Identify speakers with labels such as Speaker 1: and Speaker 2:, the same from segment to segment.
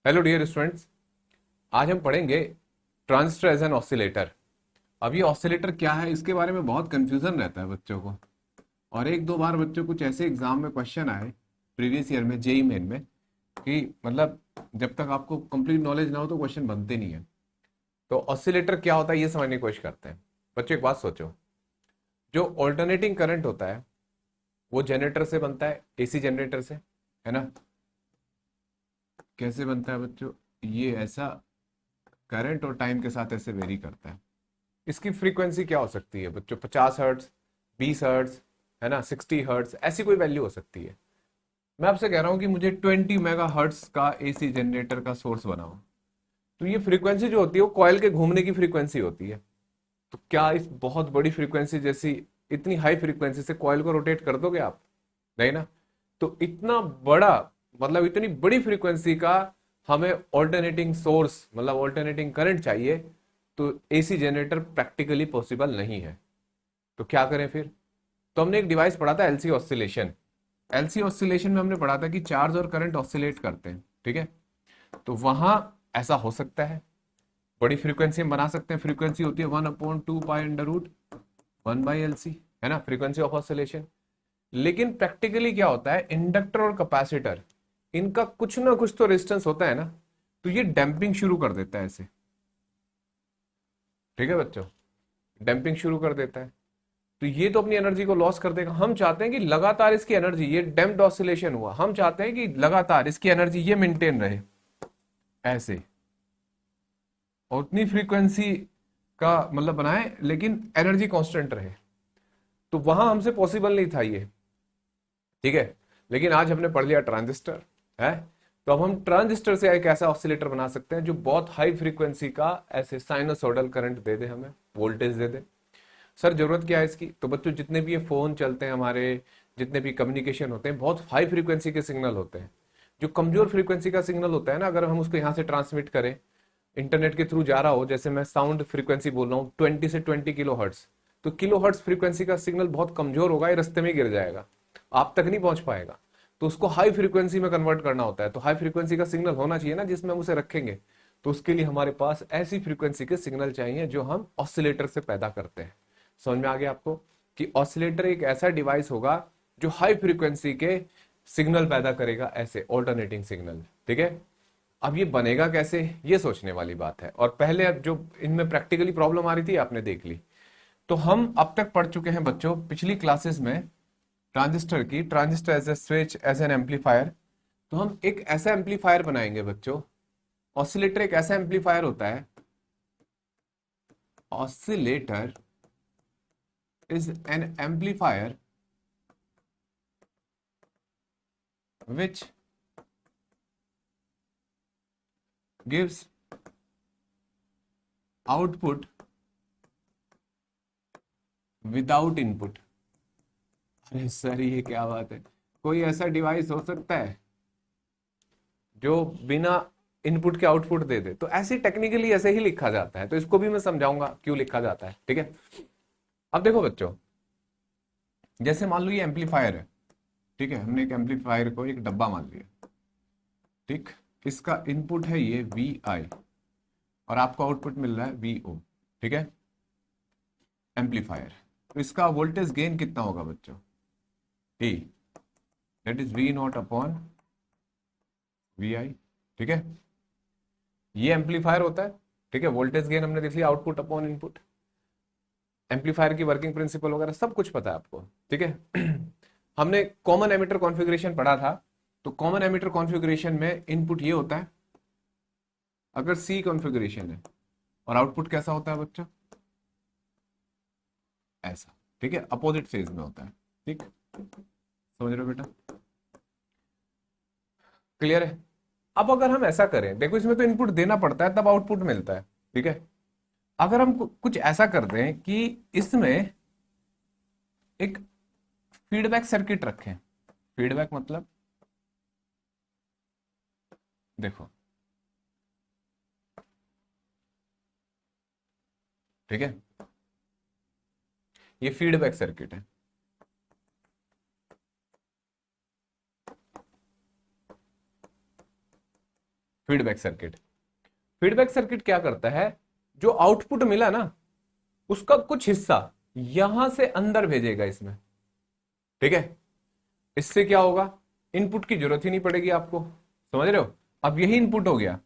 Speaker 1: Hello dear students, आज हम पढ़ेंगे ट्रांजिस्टर एज एन ऑसिलेटर। अब ये ऑसिलेटर क्या है, इसके बारे में बहुत कंफ्यूजन रहता है बच्चों को। और एक दो बार बच्चों कुछ ऐसे एग्जाम में क्वेश्चन आए प्रीवियस ईयर में, जेई मेन में, कि मतलब जब तक आपको कंप्लीट नॉलेज ना हो तो क्वेश्चन बनते नहीं है। तो ऑसिलेटर क्या होता है ये समझने की कोशिश करते हैं। बच्चों एक बात सोचो, जो ऑल्टरनेटिंग करंट होता है वो जनरेटर से बनता है, एसी जनरेटर से, है ना। कैसे बनता है बच्चों? ये ऐसा करंट और टाइम के साथ ऐसे वेरी करता है। इसकी फ्रीक्वेंसी क्या हो सकती है बच्चों? 50 हर्ट्स, 20 हर्ट्स, है ना, 60 हर्ट्स, ऐसी कोई वैल्यू हो सकती है। मैं आपसे कह रहा हूं कि मुझे 20 मेगा हर्ट्स का एसी जनरेटर का सोर्स बनाओ। तो ये फ्रीक्वेंसी जो होती है वो कॉइल के घूमने की फ्रीक्वेंसी होती है। तो क्या इस बहुत बड़ी फ्रीक्वेंसी जैसी इतनी हाई फ्रीक्वेंसी से कॉइल को रोटेट कर दोगे आप? नहीं ना। तो इतना बड़ा, मतलब इतनी बड़ी फ्रीक्वेंसी का हमें ऑल्टरनेटिंग सोर्स, मतलब ऑल्टरनेटिंग करंट चाहिए। तो एसी जनरेटर प्रैक्टिकली पॉसिबल नहीं है। तो क्या करें फिर? तो हमने एक डिवाइस पढ़ा था, एलसी ऑसिलेशन। एलसी ऑसिलेशन में हमने पढ़ा था कि चार्ज और करंट ऑसिलेट करते हैं, ठीक है। तो वहां ऐसा हो सकता है, बड़ी फ्रीक्वेंसी हम बना सकते हैं। फ्रीक्वेंसी होती है 1/2 पाई अंडर रूट 1/LC, है ना, फ्रीक्वेंसी ऑफ ऑसिलेशन। लेकिन प्रैक्टिकली क्या होता है, इंडक्टर और कैपेसिटर, इनका कुछ ना कुछ तो रेजिस्टेंस होता है ना। तो ये डैम्पिंग शुरू कर देता है ऐसे, ठीक है बच्चों, डैम्पिंग शुरू कर देता है। तो ये तो अपनी एनर्जी को लॉस कर देगा। हम चाहते हैं कि लगातार इसकी एनर्जी, ये डैम्प्ड ऑसिलेशन हुआ, हम चाहते हैं कि लगातार इसकी एनर्जी ये मेंटेन रहे ऐसे, और उतनी फ्रीक्वेंसी का मतलब बनाए लेकिन एनर्जी कांस्टेंट रहे। तो वहां हमसे पॉसिबल नहीं था ये, ठीक है। लेकिन आज हमने पढ़ लिया ट्रांजिस्टर है। तो अब हम ट्रांजिस्टर से एक ऐसा ऑसिलेटर बना सकते हैं जो बहुत हाई फ्रीक्वेंसी का ऐसे साइनोसॉइडल करंट दे दे, हमें वोल्टेज दे दे। सर जरूरत क्या है इसकी? तो बच्चों जितने भी ये फोन चलते हैं हमारे, जितने भी कम्युनिकेशन होते हैं, बहुत हाई फ्रीक्वेंसी के सिग्नल होते हैं। जो कमजोर फ्रीक्वेंसी का सिग्नल होता है ना, अगर हम उसको यहाँ से ट्रांसमिट करें, इंटरनेट के थ्रू जा रहा हो, जैसे मैं साउंड फ्रीक्वेंसी बोल रहा हूँ 20 से 20 किलो हर्ट्स, तो किलो हर्ट्स फ्रीक्वेंसी का सिग्नल बहुत कमजोर होगा, ये रास्ते में गिर जाएगा, आप तक नहीं पहुंच पाएगा। तो उसको हाई फ्रीक्वेंसी में कन्वर्ट करना होता है। तो हाई फ्रीक्वेंसी का सिग्नल होना चाहिए ना जिसमें हम उसे रखेंगे। तो उसके लिए हमारे पास ऐसी फ्रीक्वेंसी के सिग्नल चाहिए जो हम ऑसिलेटर से पैदा करते हैं। समझ में आ गया आपको कि ऑसिलेटर एक ऐसा डिवाइस होगा जो हाई फ्रीक्वेंसी के सिग्नल पैदा करेगा, ऐसे ऑल्टरनेटिंग सिग्नल, ठीक है। अब ये बनेगा कैसे, ये सोचने वाली बात है। और पहले अब जो इनमें प्रैक्टिकली प्रॉब्लम आ रही थी आपने देख ली। तो हम अब तक पढ़ चुके हैं बच्चों पिछली क्लासेस में ट्रांजिस्टर की, transistor as a switch, as an amplifier. तो हम एक ऐसा एम्पलीफायर बनाएंगे बच्चों। ऑसिलेटर एक ऐसा एम्पलीफायर होता है। Oscillator is an amplifier which gives output without input। अरे सर ये क्या बात है, कोई ऐसा डिवाइस हो सकता है जो बिना इनपुट के आउटपुट दे दे? तो ऐसे टेक्निकली ऐसे ही लिखा जाता है। तो इसको भी मैं समझाऊंगा क्यों लिखा जाता है, ठीक है। अब देखो बच्चों, जैसे मान लो ये एम्पलीफायर है, ठीक है। हमने एक एम्पलीफायर को एक डब्बा मान लिया, ठीक। इसका इनपुट है ये वी आई, और आपको आउटपुट मिल रहा है वी ओ, ठीक है, एम्पलीफायर। तो इसका वोल्टेज गेन कितना होगा बच्चों? T, that is V naught upon V I, ठीक है। ये एम्पलीफायर होता है, ठीक है। वोल्टेज गेन हमने देख लिया, आउटपुट अपॉन इनपुट। एम्पलीफायर की वर्किंग प्रिंसिपल वगैरह सब कुछ पता है आपको, ठीक है। हमने कॉमन एमिटर कॉन्फ़िगरेशन पढ़ा था। तो कॉमन एमिटर कॉन्फ़िगरेशन में इनपुट ये होता है अगर सी कॉन्फ़िगरेशन है, और आउटपुट कैसा होता है बच्चों? ऐसा, ठीक है, अपोजिट फेज में होता है, ठीक। समझ रहे हो बेटा? क्लियर है? अब अगर हम ऐसा करें, देखो इसमें तो इनपुट देना पड़ता है तब आउटपुट मिलता है, ठीक है। अगर हम कुछ ऐसा कर दें कि इसमें एक फीडबैक सर्किट रखें। फीडबैक मतलब देखो, ठीक है, ये फीडबैक सर्किट है। Feedback circuit. फीडबैक सर्किट क्या करता है, जो आउटपुट मिला ना उसका कुछ हिस्सा यहां से अंदर भेजेगा इसमें, ठीक है। इससे क्या होगा, इनपुट की जरूरत ही नहीं पड़ेगी आपको, समझ रहे हो। अब यही इनपुट हो गया,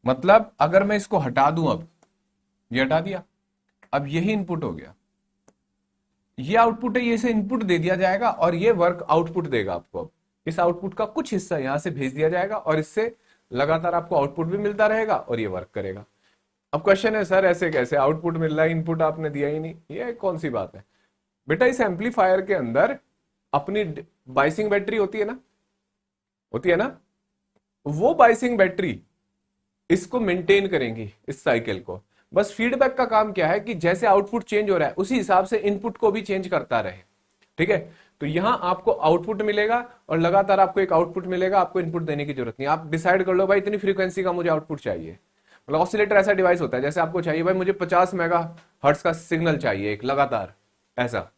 Speaker 1: मतलब अगर मैं इसको हटा दूं, अब ये हटा दिया, अब यही इनपुट हो गया, ये आउटपुट है, ये इसे इनपुट दे दिया जाएगा और ये वर्क आउटपुट देगा आपको। अब इस आउटपुट का कुछ हिस्सा यहां से भेज दिया जाएगा और इससे लगातार आपको आउटपुट भी मिलता रहेगा और ये वर्क करेगा। अब क्वेश्चन है सर ऐसे कैसे, आउटपुट मिल रहा है इनपुट आपने दिया ही नहीं, ये कौन सी बात है बेटा। इस एम्पलीफायर के अंदर अपनी बाइसिंग बैटरी होती है ना, होती है ना, वो बाइसिंग बैटरी इसको मेंटेन करेंगी, इस साइकिल को। बस फीडबैक का काम क्या है कि जैसे आउटपुट चेंज हो रहा है उसी हिसाब से इनपुट को भी चेंज करता रहे, ठीक है। तो यहां आपको आउटपुट मिलेगा और लगातार आपको एक आउटपुट मिलेगा, आपको इनपुट देने की जरूरत नहीं। आप डिसाइड कर लो भाई इतनी फ्रीक्वेंसी का मुझे आउटपुट चाहिए। मतलब ऑसिलेटर ऐसा डिवाइस होता है, जैसे आपको चाहिए भाई मुझे 50 मेगा हर्ट्ज का सिग्नल चाहिए एक लगातार, ऐसा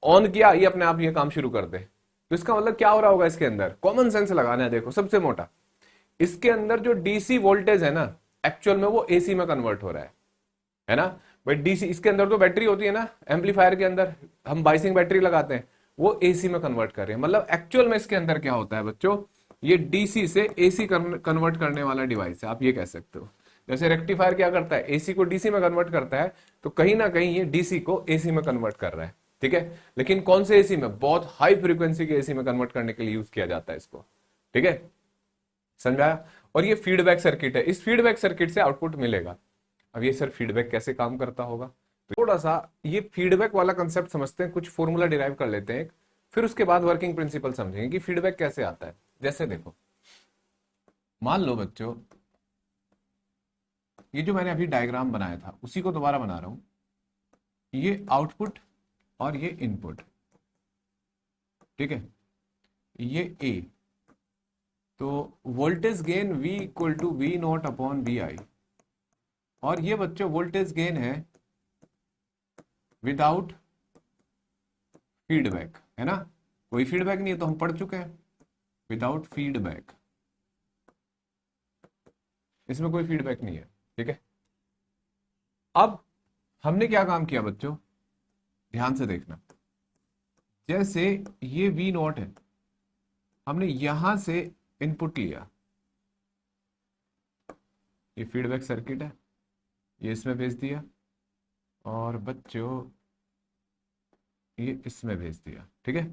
Speaker 1: ऑन किया ये अपने आप ये काम शुरू कर दे। तो इसका मतलब क्या हो रहा होगा, इसके अंदर कॉमन सेंस लगाना है। देखो सबसे मोटा, इसके अंदर जो डीसी वोल्टेज है ना एक्चुअल में वो एसी में कन्वर्ट हो रहा है ना भाई। डीसी इसके अंदर तो बैटरी होती है ना, एम्पलीफायर के अंदर हम बाइसिंग बैटरी लगाते हैं, वो एसी में कन्वर्ट कर रहे हैं। मतलब एक्चुअल में इसके अंदर क्या होता है बच्चों, ये डीसी से एसी कन्वर्ट करने वाला डिवाइस है, आप ये कह सकते हो। जैसे रेक्टिफायर क्या करता है, एसी को डीसी में कन्वर्ट करता है, तो कहीं ना कहीं ये डीसी को एसी में कन्वर्ट कर रहा है, ठीक है। लेकिन कौन से एसी में, बहुत हाई फ्रीक्वेंसी के एसी में कन्वर्ट करने के लिए यूज किया जाता है इसको, ठीक है, समझाया। और ये फीडबैक सर्किट है, इस फीडबैक सर्किट से आउटपुट मिलेगा। अब ये सर फीडबैक कैसे काम करता होगा, तो थोड़ा सा ये फीडबैक वाला कंसेप्ट समझते हैं, कुछ फॉर्मूला डिराइव कर लेते हैं, फिर उसके बाद वर्किंग प्रिंसिपल समझेंगे कि फीडबैक कैसे आता है। जैसे देखो, मान लो बच्चों ये जो मैंने अभी डायग्राम बनाया था उसी को दोबारा बना रहा हूं, ये आउटपुट और ये इनपुट, ठीक है, ये ए, तो voltage gain V equal to V naught upon V I, और ये बच्चों वोल्टेज गेन है विदाउट फीडबैक, है ना, कोई फीडबैक नहीं है तो हम पढ़ चुके हैं, विदाउट फीडबैक, इसमें कोई फीडबैक नहीं है, ठीक है। अब हमने क्या काम किया बच्चों, ध्यान से देखना, जैसे ये V नॉट है, हमने यहां से इनपुट लिया, ये फीडबैक सर्किट है, ये इसमें भेज दिया, और बच्चों ये इसमें भेज दिया, ठीक है।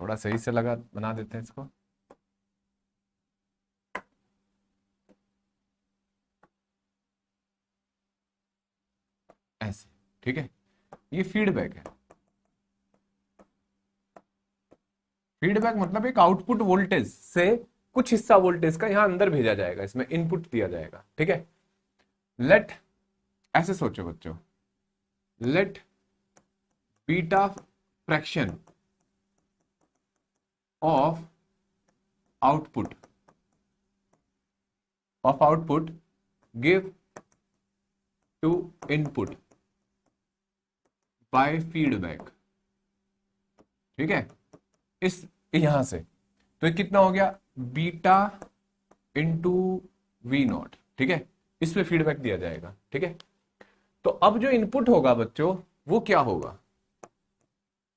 Speaker 1: थोड़ा सही से लगा बना देते हैं इसको, ऐसे, ठीक है। ये फीडबैक है, फीडबैक मतलब एक आउटपुट वोल्टेज से कुछ हिस्सा वोल्टेज का यहां अंदर भेजा जाएगा, इसमें इनपुट दिया जाएगा, ठीक है। लेट, ऐसे सोचो बच्चों, let beta fraction of output give to input by feedback, ठीक है। इस यहां से तो ये कितना हो गया, बीटा इंटू वी नॉट, ठीक है, इस पे फीडबैक दिया जाएगा, ठीक है। तो अब जो इनपुट होगा बच्चों वो क्या होगा,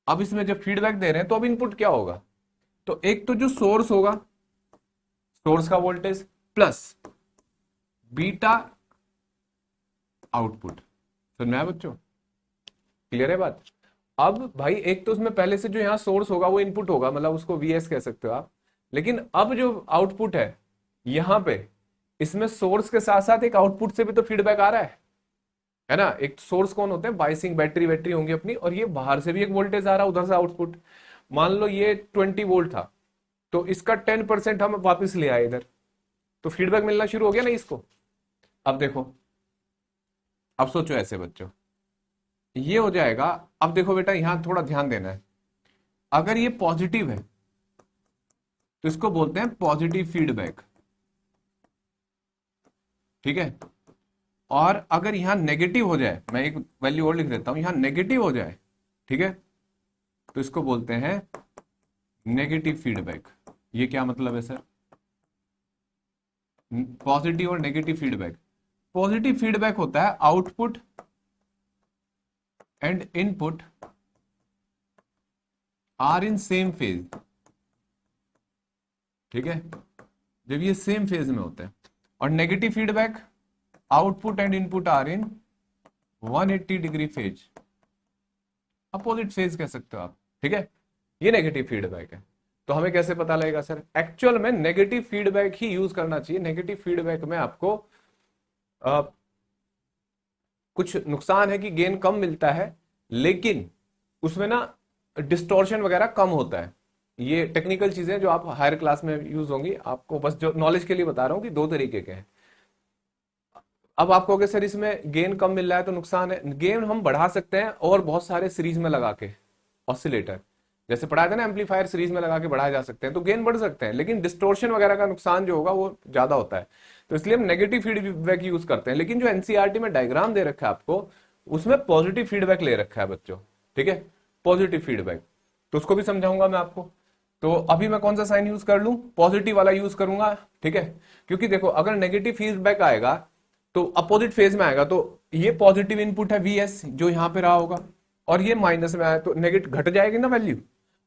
Speaker 1: अब इसमें जब फीडबैक दे रहे हैं तो अब इनपुट क्या होगा, तो एक तो जो सोर्स होगा, सोर्स का वोल्टेज प्लस बीटा आउटपुट, समझ में आया बच्चों, क्लियर है बात। अब भाई एक तो उसमें पहले से जो यहां सोर्स होगा वो इनपुट होगा, मतलब उसको वीएस कह सकते हो आप, लेकिन अब जो आउटपुट है यहां पे, इसमें सोर्स के साथ साथ एक आउटपुट से भी तो फीडबैक आ रहा है ना। एक सोर्स कौन होते हैं, बाइसिंग बैटरी बैटरी होंगी अपनी, और ये बाहर से भी एक वोल्टेज आ रहा है, उधर से आउटपुट। मान लो ये 20 वोल्ट था, तो इसका 10% हम वापस ले आए इधर, तो फीडबैक मिलना शुरू हो गया ना इसको। अब देखो, अब सोचो ऐसे बच्चों, ये हो जाएगा। अब देखो बेटा यहां थोड़ा ध्यान देना है, अगर ये पॉजिटिव है तो इसको बोलते हैं पॉजिटिव फीडबैक, ठीक है। और अगर यहां नेगेटिव हो जाए, मैं एक वैल्यू और लिख देता हूं, यहां नेगेटिव हो जाए, ठीक है, तो इसको बोलते हैं नेगेटिव फीडबैक। ये क्या मतलब है सर, पॉजिटिव और नेगेटिव फीडबैक। पॉजिटिव फीडबैक होता है output and input are in same phase, ठीक है, जब ये सेम फेज में होते हैं। और negative feedback output and input are in 180 degree phase, opposite phase कह सकते हो आप, ठीक है। ये नेगेटिव फीडबैक है। तो हमें कैसे पता लगेगा सर? एक्चुअल में नेगेटिव फीडबैक ही यूज करना चाहिए। नेगेटिव फीडबैक में आपको कुछ नुकसान है कि गेन कम मिलता है, लेकिन उसमें ना डिस्टॉर्शन वगैरह कम होता है। ये टेक्निकल चीजें जो आप हायर क्लास में यूज होंगी, आपको बस जो नॉलेज के लिए बता रहा हूं कि दो तरीके के हैं। अब आप कहोगे सर इसमें गेन कम मिल रहा है तो नुकसान है। गेन हम बढ़ा सकते हैं और बहुत सारे सीरीज में लगा के, ऑसिलेटर जैसे पढ़ाया था ना, एम्पलीफायर सीरीज में लगा के बढ़ाए जा सकते हैं, तो गेन बढ़ सकते हैं, लेकिन डिस्टोर्शन वगैरह का नुकसान जो होगा वो ज्यादा होता है। तो इसलिए हम नेगेटिव फीडबैक यूज करते हैं। लेकिन जो एनसीईआरटी में डायग्राम दे रखा है आपको, उसमें पॉजिटिव फीडबैक ले रखा है बच्चों, ठीक है, पॉजिटिव फीडबैक। तो उसको भी समझाऊंगा मैं आपको। तो अभी मैं कौन सा साइन यूज कर लूं? पॉजिटिव वाला यूज करूंगा, ठीक है। क्योंकि देखो अगर नेगेटिव फीडबैक आएगा तो अपोजिट फेज में आएगा, तो ये पॉजिटिव इनपुट है वीएस जो यहां पे रहा होगा, और ये माइनस में आया तो नेगेटिव घट जाएगी ना वैल्यू।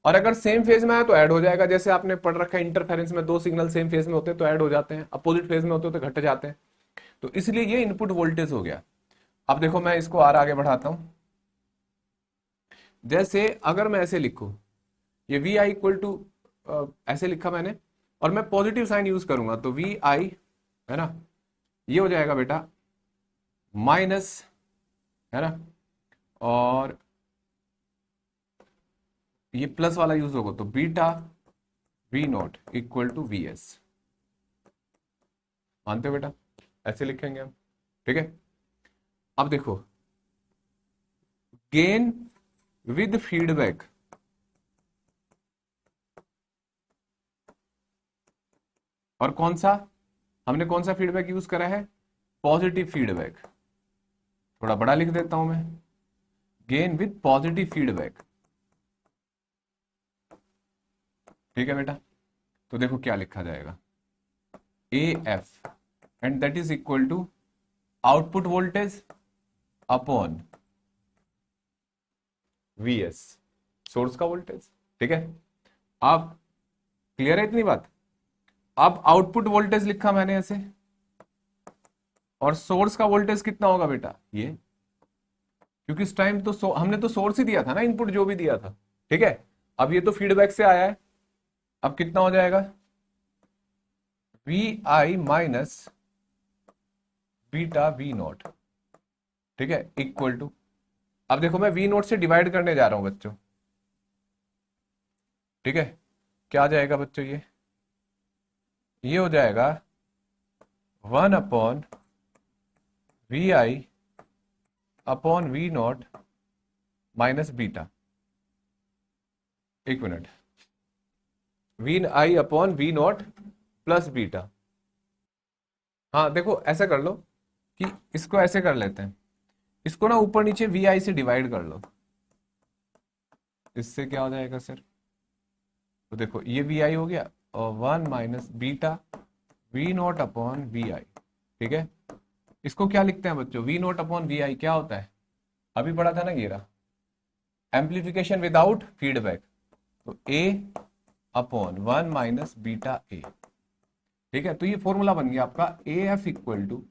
Speaker 1: और अगर सेम फेज में आया तो ऐड हो जाएगा। जैसे आपने पढ़ रखा है इंटरफेरेंस में, दो सिग्नल सेम फेज में होते हैं तो ऐड हो जाते हैं, अपोजिट फेज में होते हैं तो घट जाते हैं। तो इसलिए ये इनपुट वोल्टेज हो गया। अब देखो मैं इसको और आगे बढ़ाता हूं। जैसे अगर मैं ऐसे लिखूं, ये वी आई इक्वल टू, ऐसे लिखा मैंने, और मैं पॉजिटिव साइन यूज करूंगा तो वी आई, है ना, ये हो जाएगा बेटा माइनस, है ना, और ये प्लस वाला यूज होगा तो beta V not equal to V S. मानते हो बेटा? ऐसे लिखेंगे हम, ठीक है। अब देखो गेन विद फीडबैक, और कौन सा, हमने कौन सा फीडबैक यूज करा है? Positive feedback. थोड़ा बड़ा लिख देता हूं मैं, गेन विद पॉजिटिव फीडबैक, ठीक है बेटा। तो देखो क्या लिखा जाएगा, A F and that is equal to output voltage upon V S, source का वोल्टेज, ठीक है। अब क्लियर है इतनी बात? अब आउटपुट वोल्टेज लिखा मैंने ऐसे, और सोर्स का वोल्टेज कितना होगा बेटा ये, क्योंकि इस टाइम तो हमने तो सोर्स ही दिया था ना, इनपुट जो भी दिया था, ठीक है। अब ये तो फीडबैक से आया है, अब कितना हो जाएगा, V I minus beta V not, ठीक है, इक्वल टू, अब देखो मैं वी नोट से डिवाइड करने जा रहा हूं बच्चों, ठीक है। क्या आ जाएगा बच्चों ये हो जाएगा 1 upon V I upon V naught minus beta. एक minute, V I upon V naught plus beta. हाँ देखो ऐसा कर लो कि इसको ऐसे कर लेते हैं, इसको ना ऊपर नीचे वी आई से डिवाइड कर लो, इससे क्या हो जाएगा सर? तो देखो ये वी आई हो गया, और 1 minus beta V naught upon V I, ठीक है। इसको क्या लिखते हैं बच्चों? V naught upon V I क्या होता है? अभी पढ़ा था ना, ये रहा एम्पलीफिकेशन विदाउट फीडबैक, तो A upon 1 minus beta A, ठीक है। तो ये फॉर्मूला बन गया आपका A F equal to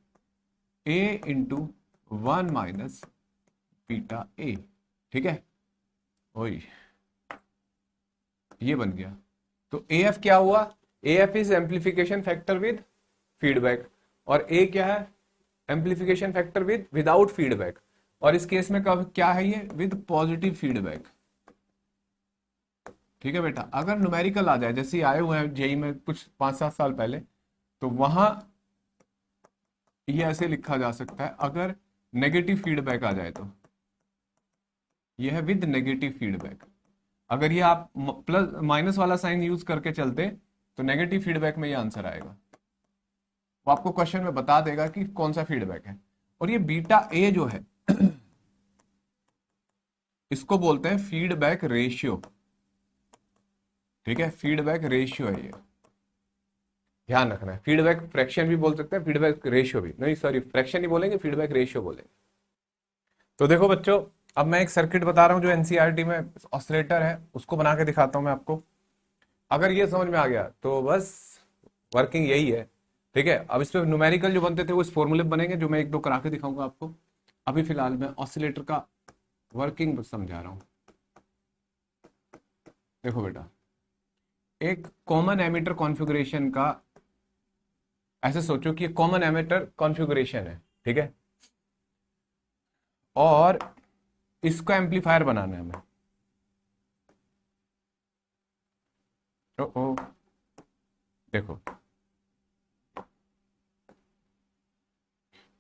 Speaker 1: A into 1 minus beta A, ठीक है। वही ये बन गया। तो ए एफ क्या हुआ? A F is amplification factor with feedback, और ए क्या है? Amplification factor with without feedback. और इस केस में कब क्या है? ये विद पॉजिटिव फीडबैक, ठीक है बेटा। अगर न्यूमेरिकल आ जाए, जैसे आए हुए हैं जेई में कुछ 5-7 साल पहले, तो वहां ये ऐसे लिखा जा सकता है, अगर नेगेटिव फीडबैक आ जाए तो ये है विद नेगेटिव फीडबैक। अगर ये आप प्लस माइनस वाला साइन यूज करके चलते तो नेगेटिव फीडबैक में ये आंसर आएगा। वो आपको क्वेश्चन में बता देगा कि कौन सा फीडबैक है। और ये बीटा ए जो है इसको बोलते हैं फीडबैक रेशियो, ठीक है, फीडबैक रेशियो है ये, ध्यान रखना है। फीडबैक फ्रैक्शन भी बोल सकते हैं, फीडबैक रेशियो भी नहीं, सॉरी फ्रैक्शन नहीं बोलेंगे, फीडबैक रेशियो बोलेंगे। तो देखो बच्चों, अब मैं एक सर्किट बता रहा हूँ जो एनसीईआरटी में ऑसिलेटर है, उसको बना के दिखाता हूँ मैं आपको। अगर ये समझ में आ गया तो बस वर्किंग यही है। ठीक है, अब इस पे न्यूमेरिकल जो बनते थे वो इस फॉर्मूले बनेंगे, जो मैं एक दो करा के दिखाऊंगा आपको। अभी फिलहाल मैं ऑसिलेटर का वर्किंग समझा रहा हूँ। देखो बेटा, एक कॉमन एमिटर कॉन्फ़िगरेशन का, ऐसे सोचो कि कॉमन एमिटर कॉन्फ़िगरेशन है, ठीक है, और इसका एम्पलीफायर बनाना है हमें। ओ ओ देखो,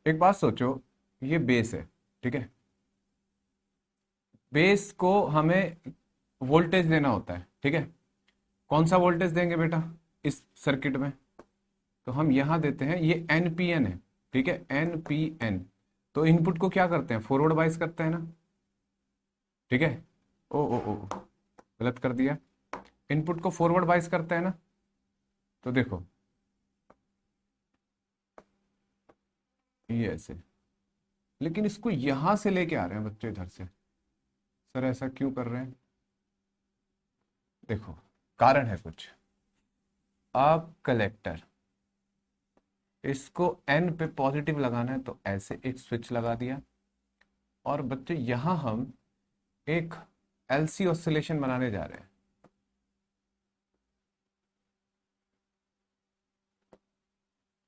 Speaker 1: एक बात सोचो, ये बेस है, ठीक है, बेस को हमें वोल्टेज देना होता है, ठीक है। कौन सा वोल्टेज देंगे बेटा इस सर्किट में? तो हम यहां देते हैं, ये एनपीएन है, ठीक है, एनपीएन। तो इनपुट को क्या करते हैं, फॉरवर्ड बाइस करते हैं ना, ठीक है। ओ ओ ओ गलत कर दिया, इनपुट को फॉरवर्ड बाइस करते हैं ना। तो देखो ये ऐसे, लेकिन इसको यहां से लेके आ रहे हैं बच्चे इधर से। सर ऐसा क्यों कर रहे हैं? देखो, कारण है कुछ। अब कलेक्टर, इसको एन पे पॉजिटिव लगाना है तो ऐसे एक स्विच लगा दिया, और बच्चे यहां हम एक एलसी ऑसिलेशन बनाने जा रहे हैं,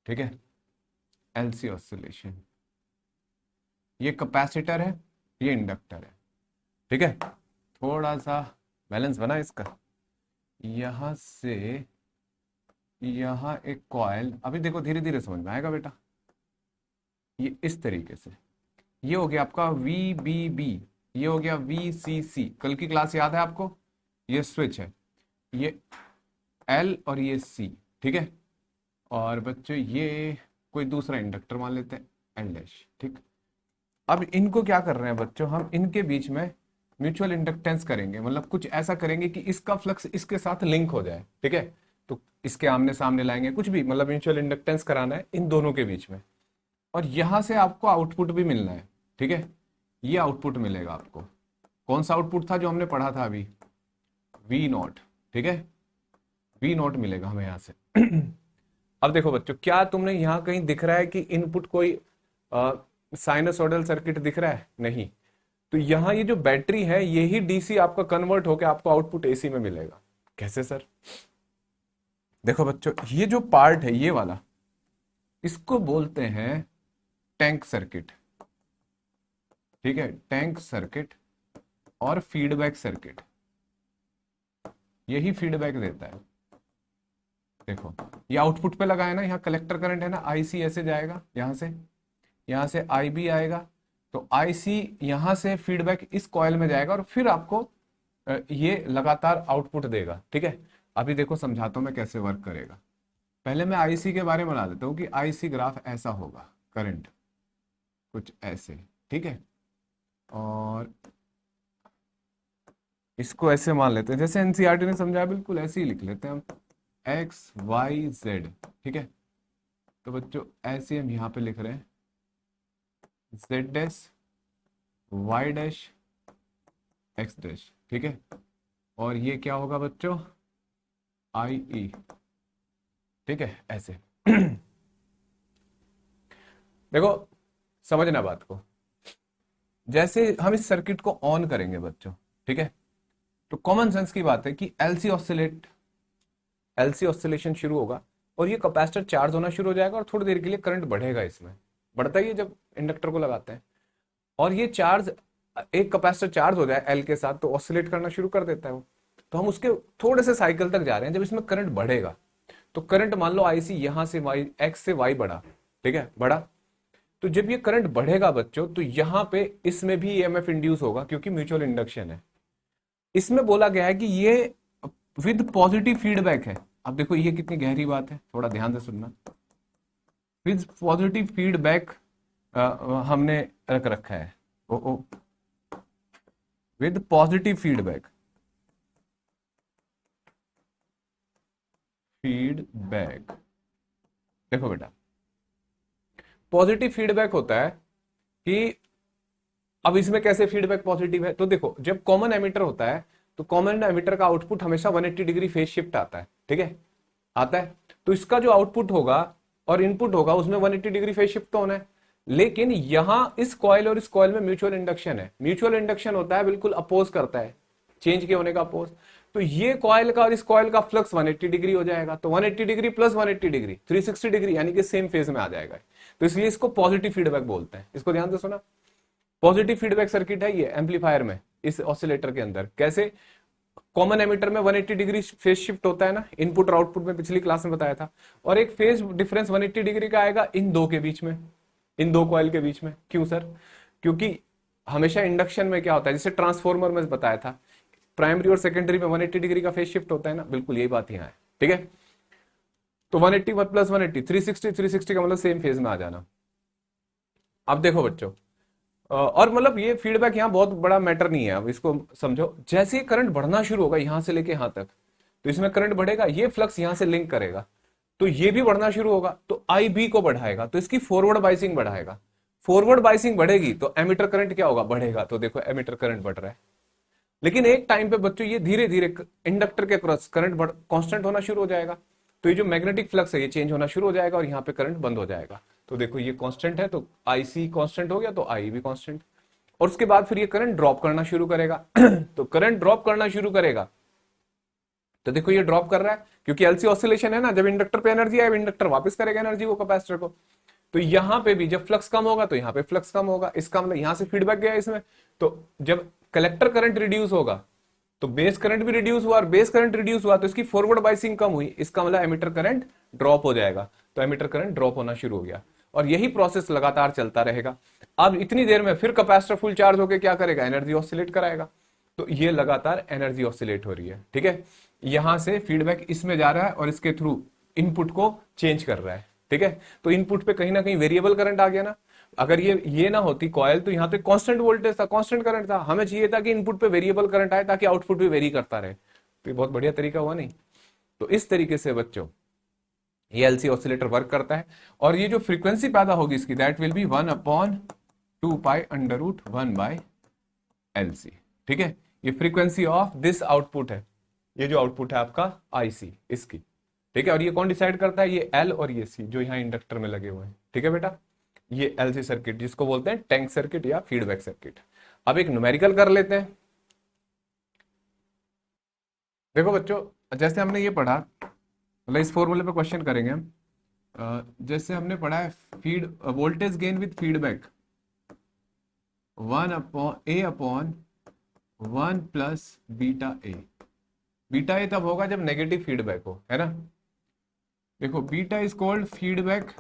Speaker 1: ठीक है, एलसी ऑसिलेशन। ये कैपेसिटर है, ये इंडक्टर है, ठीक है। थोड़ा सा बैलेंस बना इसका, यहां से यहां एक कॉइल, अभी देखो धीरे धीरे समझ में आएगा बेटा। ये इस तरीके से, ये हो गया आपका वी बी बी, ये हो गया वी सी सी, कल की क्लास याद है आपको? ये स्विच है, ये एल और ये सी, ठीक है। और बच्चों ये कोई दूसरा इंडक्टर मान लेते हैं, एल डैश, ठीक। अब इनको क्या कर रहे हैं बच्चों, हम इनके बीच में म्यूचुअल इंडक्टेंस करेंगे, मतलब कुछ ऐसा करेंगे कि इसका फ्लक्स इसके साथ लिंक हो जाए, ठीक है। तो इसके आमने सामने लाएंगे, कुछ भी, मतलब म्यूचुअल इंडक्टेंस कराना है इन दोनों के बीच में, और यहां से आपको आउटपुट भी मिलना है, ठीक है। ये आउटपुट मिलेगा आपको, कौन सा आउटपुट था जो हमने पढ़ा था अभी, वी नॉट, ठीक है, वी नॉट मिलेगा हमें यहां से। अब देखो बच्चों, क्या तुमने यहां कहीं दिख रहा है कि इनपुट कोई साइनसोइडल सर्किट दिख रहा है? नहीं। तो यहां ये जो बैटरी है, यही डीसी आपका कन्वर्ट होकर आपको आउटपुट एसी में मिलेगा। कैसे सर? देखो बच्चों, ये जो पार्ट है ये वाला, इसको बोलते हैं टैंक सर्किट, ठीक है, टैंक सर्किट और फीडबैक सर्किट, यही फीडबैक देता है। देखो, ये आउटपुट पे लगा है ना, यहाँ कलेक्टर करंट है ना, आईसी ऐसे जाएगा, यहाँ से आईबी आएगा, तो आईसी यहाँ से फीडबैक इस कॉइल में जाएगा, और फिर आपको ये लगातार आउटपुट देगा, ठीक है। अभी देखो समझाता हूं मैं कैसे वर्क करेगा। पहले मैं आईसी के बारे में बता देता हूँ कि आईसी ग्राफ ऐसा होगा, करंट कुछ ऐसे, ठीक है, और इसको ऐसे मान लेते हैं जैसे एनसीईआरटी ने समझाया, बिल्कुल ऐसे ही लिख लेते हैं हम, एक्स वाई जेड, ठीक है। तो बच्चों ऐसे हम यहाँ पे लिख रहे हैं, Z dash, Y dash, X dash, ठीक है। और ये क्या होगा बच्चों, आई ई, ठीक है, ऐसे। देखो, समझना बात को, जैसे हम इस सर्किट को ऑन करेंगे बच्चों, ठीक है, तो कॉमन सेंस की बात है कि एलसी ऑसिलेशन शुरू होगा, और ये कैपेसिटर चार्ज होना शुरू हो जाएगा, और थोड़ी देर के लिए करंट बढ़ेगा, इसमें बढ़ता ही है जब इंडक्टर को लगाते हैं। और ये चार्ज, एक कैपेसिटर चार्ज हो जाए एल के साथ तो ऑसिलेट करना शुरू कर देता है वो। तो हम उसके थोड़े से साइकिल तक जा रहे हैं, जब इसमें करंट बढ़ेगा, तो करंट मान लो आईसी यहां से वाई, एक्स से वाई बढ़ा, ठीक है, बढ़ा। तो जब ये करंट बढ़ेगा बच्चों, तो यहां पे इसमें भी ईएमएफ इंड्यूस होगा, क्योंकि म्यूचुअल इंडक्शन है। इसमें बोला गया है कि ये विद पॉजिटिव फीडबैक है। अब देखो ये कितनी गहरी बात है, थोड़ा ध्यान से सुनना। विद पॉजिटिव फीडबैक हमने रख रखा है, ओ ओ विद पॉजिटिव फीडबैक, फीडबैक देखो बेटा, पॉजिटिव फीडबैक होता है कि अब इसमें कैसे फीडबैक पॉजिटिव है, तो देखो जब कॉमन एमिटर होता है तो कॉमन एमिटर का आउटपुट हमेशा 180 डिग्री फेज शिफ्ट आता है, ठीक है, आता है। तो इसका जो आउटपुट होगा और इनपुट होगा उसमें 180 डिग्री फेज शिफ्ट तो होना है। लेकिन यहां इस कॉइल और इस कॉइल में म्यूचुअल इंडक्शन है, म्यूचुअल इंडक्शन होता है बिल्कुल अपोज करता है, चेंज के होने का अपोज। तो ये कॉइल का और इस कॉइल का फ्लक्स 180 डिग्री हो जाएगा, तो 180 डिग्री प्लस 180 डिग्री 360 डिग्री यानी कि सेम फेज में आ जाएगा। तो इसलिए इसको पॉजिटिव फीडबैक बोलते हैं। इसको ध्यान से सुना, पॉजिटिव फीडबैक सर्किट है ये एम्पलीफायर में, इस ऑसिलेटर के अंदर। कैसे? कॉमन एमिटर में 180 डिग्री फेज शिफ्ट होता है ना, इनपुट और आउटपुट में पिछली क्लास में बताया था, और एक फेज डिफरेंस 180 डिग्री का आएगा इन दो के बीच में, इन दो कॉइल के बीच में। क्यों सर? क्योंकि हमेशा इंडक्शन में क्या होता है, जैसे ट्रांसफॉर्मर में बताया था, प्राइमरी और सेकेंडरी में 180 डिग्री का फेज शिफ्ट होता है ना, बिल्कुल यही बात यहाँ है, ठीक है। तो 180 प्लस 180 360, 360 का मतलब सेम फेज में आ जाना। अब देखो बच्चों, और मतलब ये फीडबैक यहाँ बहुत बड़ा मैटर नहीं है, अब इसको समझो। जैसे ही करंट बढ़ना शुरू होगा यहां से लेके यहां तक, तो इसमें करंट बढ़ेगा, ये फ्लक्स यहां से लिंक करेगा, तो ये भी बढ़ना शुरू होगा, तो आई बी को बढ़ाएगा, तो इसकी फॉरवर्ड बाइसिंग बढ़ाएगा। फॉरवर्ड बाइसिंग बढ़ेगी तो एमिटर करंट क्या होगा? बढ़ेगा। तो देखो एमिटर करंट बढ़ रहा है, लेकिन एक टाइम पे बच्चों ये धीरे धीरे इंडक्टर के क्रॉस करंट कांस्टेंट होना शुरू हो जाएगा, तो ये जो मैग्नेटिक फ्लक्स है ये चेंज होना शुरू हो जाएगा और यहाँ पे करंट बंद हो जाएगा। तो देखो ये कांस्टेंट है, तो आईसी कांस्टेंट हो गया, तो आई भी कांस्टेंट। और उसके बाद फिर ये करंट ड्रॉप करना शुरू करेगा तो करंट ड्रॉप करना शुरू करेगा, तो देखो ये ड्रॉप कर रहा है क्योंकि एलसी ऑसिलेशन है ना, जब इंडक्टर पे एनर्जी आए इंडक्टर वापस करेगा एनर्जी को कैपेसिटर को। तो यहां पे भी जब फ्लक्स कम होगा तो यहां पे फ्लक्स कम होगा, इसका मतलब यहां से फीडबैक गया इसमें। तो जब कलेक्टर करंट रिड्यूस होगा तो बेस करंट भी रिड्यूस हुआ, और बेस करंट रिड्यूस हुआ तो इसकी फॉरवर्ड बाइसिंग कम हुई, इसका मतलब एमिटर करंट ड्रॉप हो जाएगा, तो एमिटर करंट ड्रॉप होना शुरू हो गया, और यही प्रोसेस लगातार चलता रहेगा। अब इतनी देर में फिर कैपेसिटर फुल चार्ज होकर क्या करेगा? एनर्जी ऑसिलेट कराएगा। तो ये लगातार एनर्जी ऑसिलेट हो रही है, ठीक है। यहां से फीडबैक इसमें जा रहा है और इसके थ्रू इनपुट को चेंज कर रहा है, ठीक है। तो इनपुट पे कहीं ना कहीं वेरिएबल करंट आ गया ना। अगर ये ना होती कॉयल तो यहाँ पे कांस्टेंट वोल्टेज था, कांस्टेंट करंट था। हमें चाहिए था कि इनपुट पे वेरिएबल करंट आए ताकि आउटपुट भी वेरी करता रहे। तो ये बहुत बढ़िया तरीका हुआ नहीं? तो इस तरीके से बच्चों ये एलसी ऑसिलेटर वर्क करता है, और ये जो फ्रीक्वेंसी पैदा होगी इसकी दैट विल बी 1/2π√1/LC, ठीक है। ये फ्रीक्वेंसी ऑफ दिस आउटपुट है, ये जो आउटपुट है आपका आईसी इसकी, ठीक है। और ये कौन डिसाइड करता है? ये एल और ये सी जो यहाँ इंडक्टर में लगे हुए हैं, ठीक है बेटा। ये एलसी सर्किट जिसको बोलते हैं टैंक सर्किट या फीडबैक सर्किट। अब एक न्यूमेरिकल कर लेते हैं। देखो बच्चों, जैसे हमने ये पढ़ा, मतलब इस फॉर्मूले पे क्वेश्चन करेंगे हम। जैसे हमने पढ़ा है feed voltage gain with feedback 1/A/1 plus beta A. Beta A तब होगा जब नेगेटिव फीडबैक हो, है ना। देखो beta is called feedback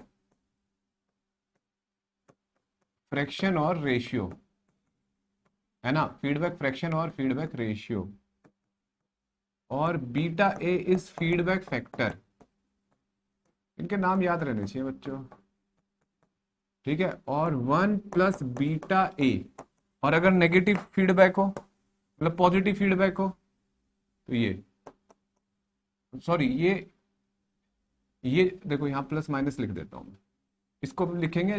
Speaker 1: fraction और रेशियो, है ना, फीडबैक फ्रैक्शन और फीडबैक रेशियो। और beta A is feedback factor. इनके नाम याद रहने चाहिए बच्चों, ठीक है। और 1 प्लस बीटा ए, और अगर नेगेटिव फीडबैक हो मतलब पॉजिटिव फीडबैक हो तो ये सॉरी ये देखो यहां प्लस माइनस लिख देता हूं मैं, इसको लिखेंगे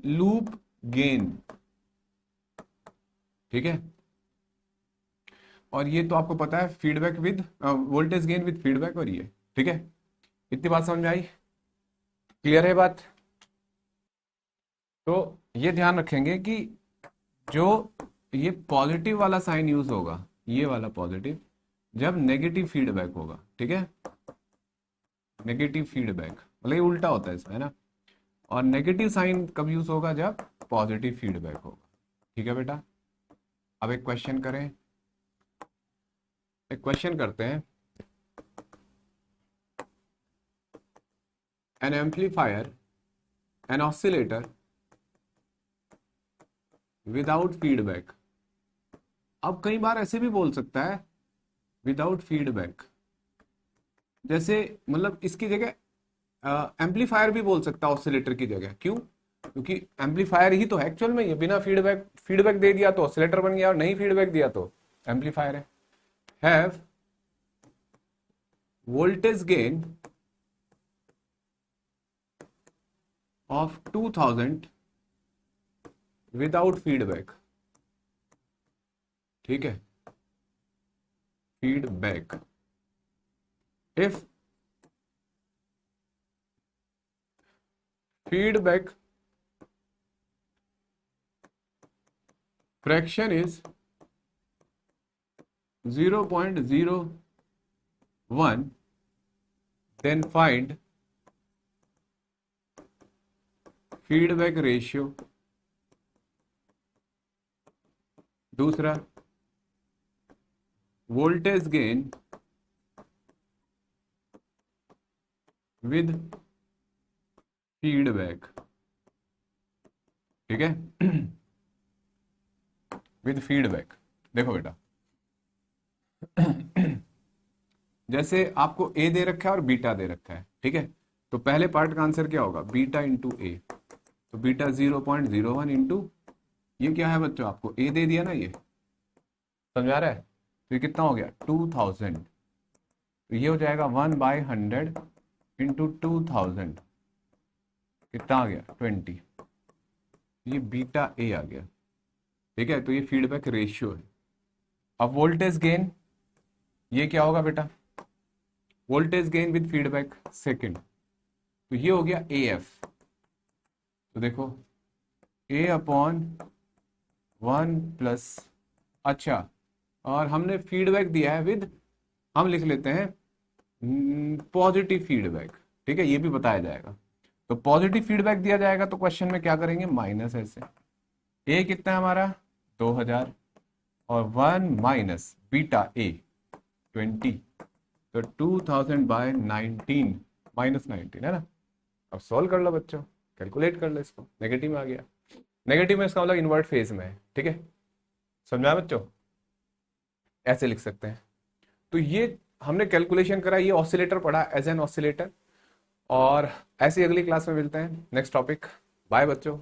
Speaker 1: लूप गेन, ठीक है। और ये तो आपको पता है feedback with voltage gain with feedback, और ये ठीक है। इतनी बात समझ में आई? क्लियर है बात? तो ये ध्यान रखेंगे कि जो ये पॉजिटिव वाला साइन यूज होगा, ये वाला पॉजिटिव, जब नेगेटिव फीडबैक होगा, ठीक है। नेगेटिव फीडबैक मतलब ये उल्टा होता है इसमें, है ना। और नेगेटिव साइन कब यूज होगा? जब पॉजिटिव फीडबैक होगा, ठीक है बेटा। अब एक क्वेश्चन करें, एक क्वेश्चन करते हैं। An amplifier, an oscillator without feedback. अब कई बार ऐसे भी बोल सकता है विदाउट फीडबैक, जैसे मतलब इसकी जगह एम्पलीफायर भी बोल सकता है ऑसिलेटर की जगह। क्यों? क्योंकि एम्पलीफायर ही तो है एक्चुअल में, ये बिना फीडबैक दे दिया तो ऑसिलेटर बन गया, और नहीं फीडबैक दिया तो एम्पलीफायर है। Have voltage gain of 2000 without feedback, ठीक है, feedback, if feedback fraction is 0.01, then find feedback ratio। दूसरा, वोल्टेज गेन विद फीडबैक, ठीक है, विद फीडबैक। देखो बेटा, जैसे आपको ए दे रखा है और बीटा दे रखा है, ठीक है, तो पहले पार्ट का आंसर क्या होगा, बीटा इंटू ए, तो बीटा 0.01 इंटू ये क्या है बच्चों, आपको ए दे दिया ना, ये समझा रहा है, तो ये कितना हो गया 2000, तो ये हो जाएगा 1/100 इंटू 2000, कितना आ गया 20, ये बीटा ए आ गया, ठीक है, तो ये फीडबैक रेशियो है। अब वोल्टेज गेन, ये क्या होगा बेटा, voltage gain with feedback second, तो ये हो गया ए एफ, तो देखो ए अपॉन 1+, अच्छा, और हमने फीडबैक दिया है विद, हम लिख लेते हैं पॉजिटिव फीडबैक, ठीक है, ये भी बताया जाएगा। तो पॉजिटिव फीडबैक दिया जाएगा तो क्वेश्चन में क्या करेंगे, माइनस ऐसे, ए कितना है हमारा 2000 और 1 माइनस बीटा ए 20, तो 2000/19 -19 है ना। अब सॉल्व कर लो बच्चों, कैलकुलेट कर लो इसको, नेगेटिव में आ गया, नेगेटिव में इसका मतलब इन्वर्ट फेज में है, ठीक है, समझा बच्चों, ऐसे लिख सकते हैं। तो ये हमने कैलकुलेशन करा, ये ऑसिलेटर पढ़ा एज एन ऑसिलेटर, और ऐसे अगली क्लास में मिलते हैं, नेक्स्ट टॉपिक, बाय बच्चों।